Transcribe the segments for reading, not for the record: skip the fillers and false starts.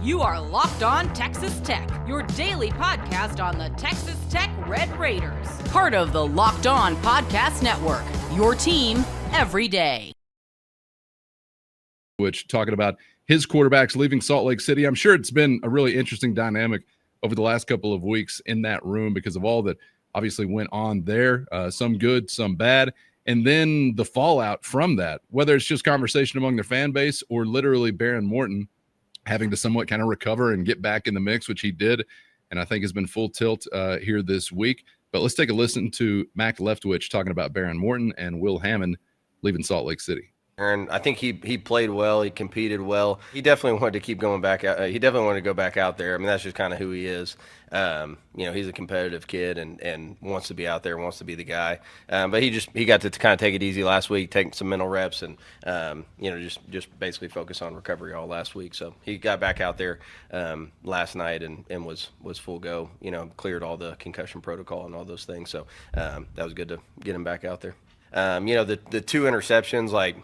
You are Locked On Texas Tech, your daily podcast on the Texas Tech Red Raiders. Part of the Locked On Podcast Network, your team every day. Which talking about his quarterbacks leaving Salt Lake City. I'm sure it's been a really interesting dynamic over the last couple of weeks in that room because of all that obviously went on there, some good, some bad. And then the fallout from that, whether it's just conversation among their fan base or literally Behren Morton having to somewhat kind of recover and get back in the mix, which he did, and I think has been full tilt here this week. But let's take a listen to Mac Leftwich talking about Behren Morton and Will Hammond leaving Salt Lake City. And I think he played well. He competed well. He definitely wanted to keep going back out. He definitely wanted to go back out there. I mean, that's just kind of who he is. He's a competitive kid and wants to be out there, wants to be the guy. But he got to kind of take it easy last week, take some mental reps, and just basically focus on recovery all last week. So he got back out there last night and was full go. Cleared all the concussion protocol and all those things. So that was good to get him back out there. The two interceptions,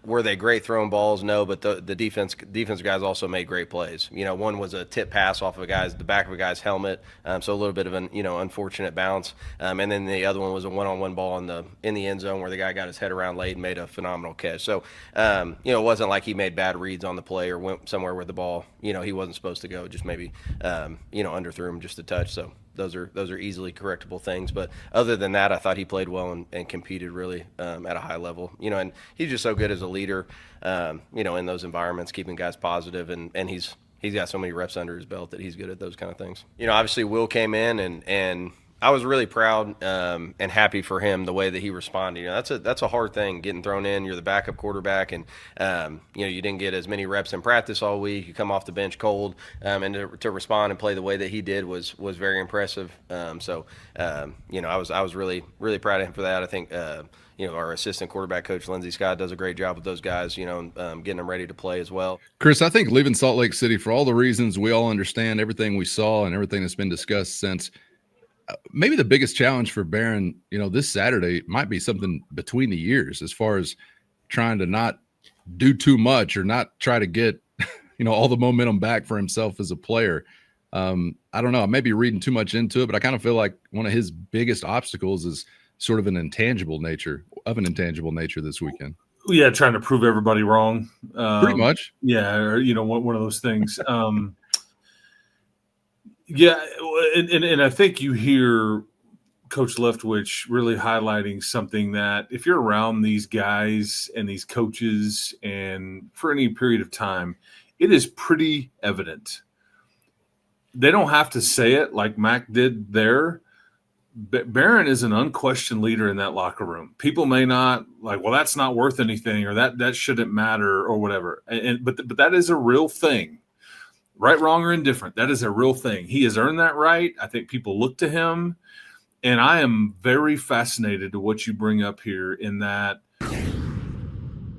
were they great throwing balls? No, but the defense guys also made great plays. One was a tip pass off of the back of a guy's helmet, so a little bit of an unfortunate bounce. And then the other one was a one-on-one ball in the end zone where the guy got his head around late and made a phenomenal catch. So it wasn't like he made bad reads on the play or went somewhere where the ball he wasn't supposed to go. Just maybe underthrew him just a touch. So those are easily correctable things. But other than that, I thought he played well and competed really at a high level. And he's just so good as a leader, in those environments, keeping guys positive, and he's got so many reps under his belt that he's good at those kind of things. Obviously Will came in and I was really proud and happy for him the way that he responded. That's a hard thing, getting thrown in. You're the backup quarterback, and you didn't get as many reps in practice all week. You come off the bench cold, and to respond and play the way that he did was very impressive. I was really really proud of him for that. I think our assistant quarterback coach Lindsey Scott does a great job with those guys. Getting them ready to play as well. Chris, I think leaving Salt Lake City for all the reasons we all understand, everything we saw and everything that's been discussed since. Maybe the biggest challenge for Behren, this Saturday might be something between the years as far as trying to not do too much or not try to get, all the momentum back for himself as a player. I don't know. I may be reading too much into it, but I kind of feel like one of his biggest obstacles is sort of an intangible nature this weekend. Yeah, trying to prove everybody wrong. Pretty much. Yeah, or, one of those things. Yeah, and I think you hear Coach Leftwich really highlighting something that if you're around these guys and these coaches and for any period of time, it is pretty evident. They don't have to say it like Mac did there. Behren is an unquestioned leader in that locker room. People may not that's not worth anything or that shouldn't matter or whatever. But that is a real thing. Right, wrong, or indifferent. That is a real thing. He has earned that right. I think people look to him. And I am very fascinated to what you bring up here in that.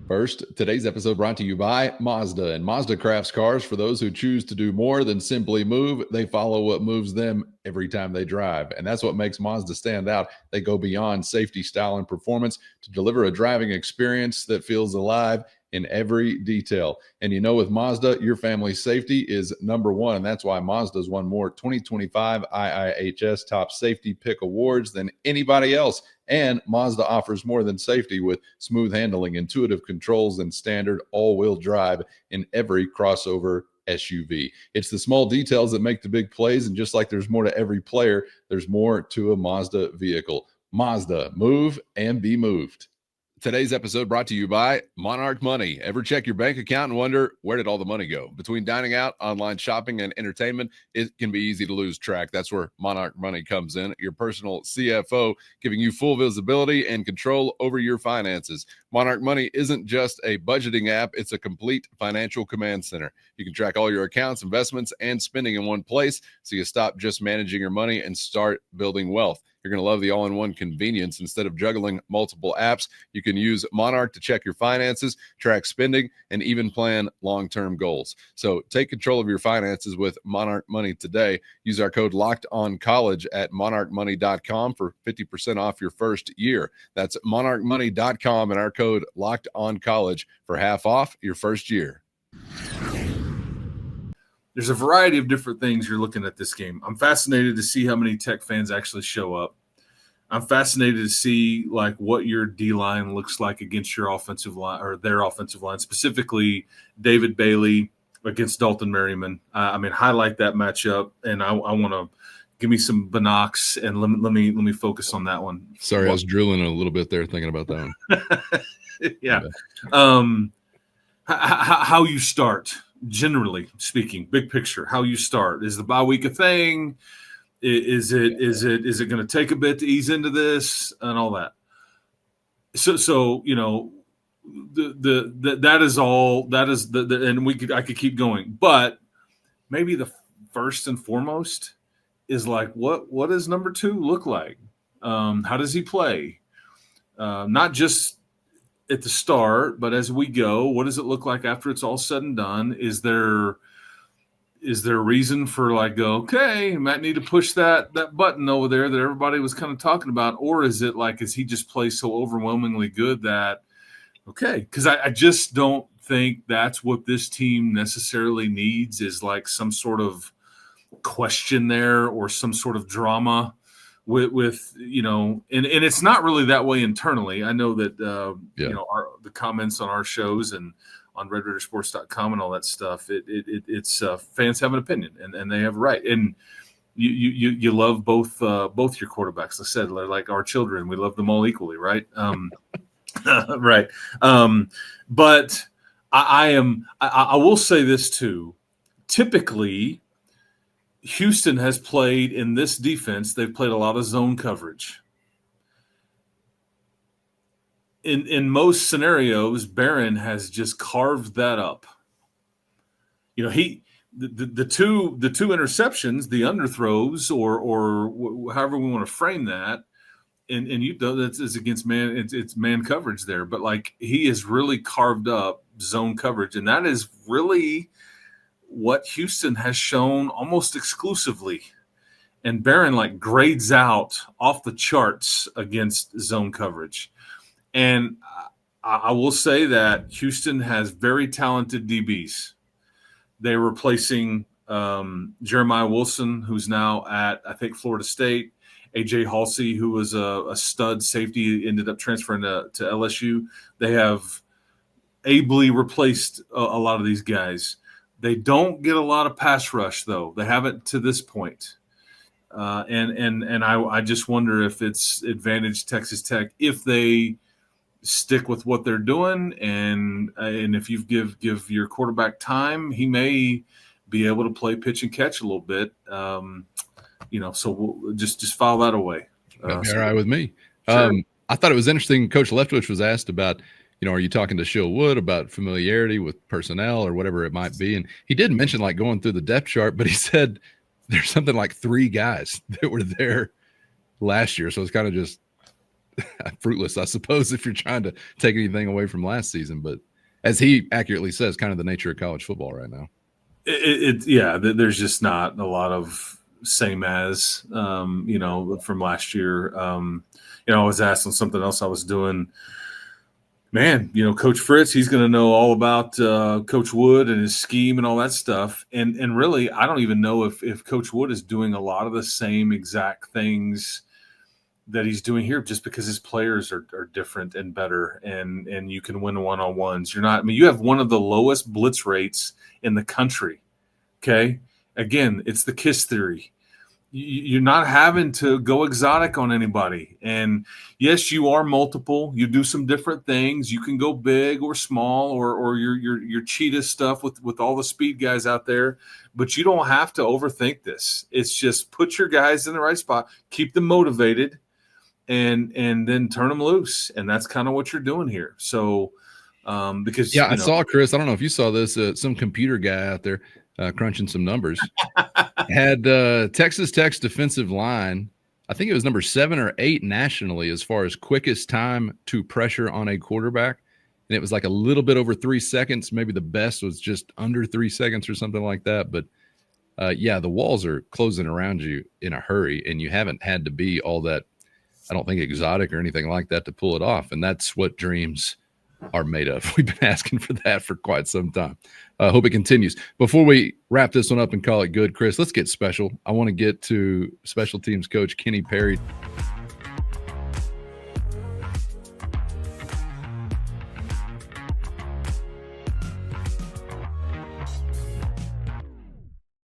First, today's episode brought to you by Mazda. And Mazda crafts cars for those who choose to do more than simply move. They follow what moves them every time they drive. And that's what makes Mazda stand out. They go beyond safety, style, and performance to deliver a driving experience that feels alive in every detail. And with Mazda, your family's safety is number one. And that's why Mazda's won more 2025 IIHS Top Safety Pick awards than anybody else. And Mazda offers more than safety with smooth handling, intuitive controls, and standard all-wheel drive in every crossover SUV. It's the small details that make the big plays. And just like there's more to every player, there's more to a Mazda vehicle. Mazda, move and be moved. Today's episode brought to you by Monarch Money. Ever check your bank account and wonder, where did all the money go? Between dining out, online shopping, and entertainment, it can be easy to lose track. That's where Monarch Money comes in, your personal CFO, giving you full visibility and control over your finances. Monarch Money isn't just a budgeting app, it's a complete financial command center. You can track all your accounts, investments, and spending in one place, so you stop just managing your money and start building wealth. You're going to love the all-in-one convenience. Instead of juggling multiple apps, you can use Monarch to check your finances, track spending, and even plan long-term goals. So take control of your finances with Monarch Money today. Use our code LOCKEDONCollege at monarchmoney.com for 50% off your first year. That's monarchmoney.com and our code LOCKEDONCollege for half off your first year. there's a variety of different things you're looking at this game. I'm fascinated to see how many Tech fans actually show up. I'm fascinated to see like what your D-line looks like against your offensive line or their offensive line, specifically David Bailey against Dalton Merriman. Highlight that matchup, and I want to give me some binocs and let me focus on that one. Sorry, I was drilling a little bit there thinking about that one. Yeah. How you start, generally speaking, big picture, how you start. Is the bye week a thing? Is it going to take a bit to ease into this and all that? So that is all. That is and I could keep going, but maybe the first and foremost is like what does number 2 look like? How does he play? Not just at the start, but as we go, what does it look like after it's all said and done? Is there a reason for like, okay, you might need to push that button over there that everybody was kind of talking about? Or is it like, is he just play so overwhelmingly good that, okay, because I just don't think that's what this team necessarily needs is like some sort of question there or some sort of drama with and it's not really that way internally. I know that the comments on our shows and on RedRaidersports.com and all that stuff, it's fans have an opinion and they have a right. And you love both your quarterbacks. I said they're like our children. We love them all equally, right? Right. But I will say this too. Typically, Houston has played in this defense. They've played a lot of zone coverage. In most scenarios, Behren has just carved that up. The two interceptions, the underthrows, or however we want to frame that, and that's against man. It's man coverage there, but like he has really carved up zone coverage, and that is really what Houston has shown almost exclusively. And Behren like grades out off the charts against zone coverage. And I will say that Houston has very talented DBs. They're replacing Jeremiah Wilson, who's now at, I think, Florida State. A.J. Halsey, who was a stud safety, ended up transferring to LSU. They have ably replaced a lot of these guys. They don't get a lot of pass rush, though. They haven't to this point. And I just wonder if it's advantage Texas Tech if they stick with what they're doing, and if you give your quarterback time, he may be able to play pitch and catch a little bit. So we'll just file that away. All right with me. Sure. I thought it was interesting. Coach Leftwich was asked about, are you talking to Shill Wood about familiarity with personnel or whatever it might be? And he did mention like going through the depth chart, but he said there's something like 3 guys that were there last year. So it's kind of just fruitless, I suppose, if you're trying to take anything away from last season. But as he accurately says, kind of the nature of college football right now. There's just not a lot of same as, from last year. I was asked on something else I was doing. Man, Coach Fritz, he's going to know all about Coach Wood and his scheme and all that stuff. And really, I don't even know if Coach Wood is doing a lot of the same exact things that he's doing here, just because his players are different and better, and you can win one-on-ones. You have one of the lowest blitz rates in the country. Okay. Again, it's the KISS theory. You're not having to go exotic on anybody. And yes, you are multiple. You do some different things. You can go big or small or your cheetah stuff with all the speed guys out there, but you don't have to overthink this. It's just put your guys in the right spot, keep them motivated, and then turn them loose. And that's kind of what you're doing here. So because I saw, Chris, I don't know if you saw this, some computer guy out there crunching some numbers had Texas Tech's defensive line, I think it was number 7 or 8 nationally as far as quickest time to pressure on a quarterback, and it was like a little bit over 3 seconds. Maybe the best was just under 3 seconds or something like that. But the walls are closing around you in a hurry, and you haven't had to be all that, I don't think, exotic or anything like that to pull it off. And that's what dreams are made of. We've been asking for that for quite some time. Hope it continues. Before we wrap this one up and call it good, Chris, let's get special. I want to get to special teams coach Kenny Perry.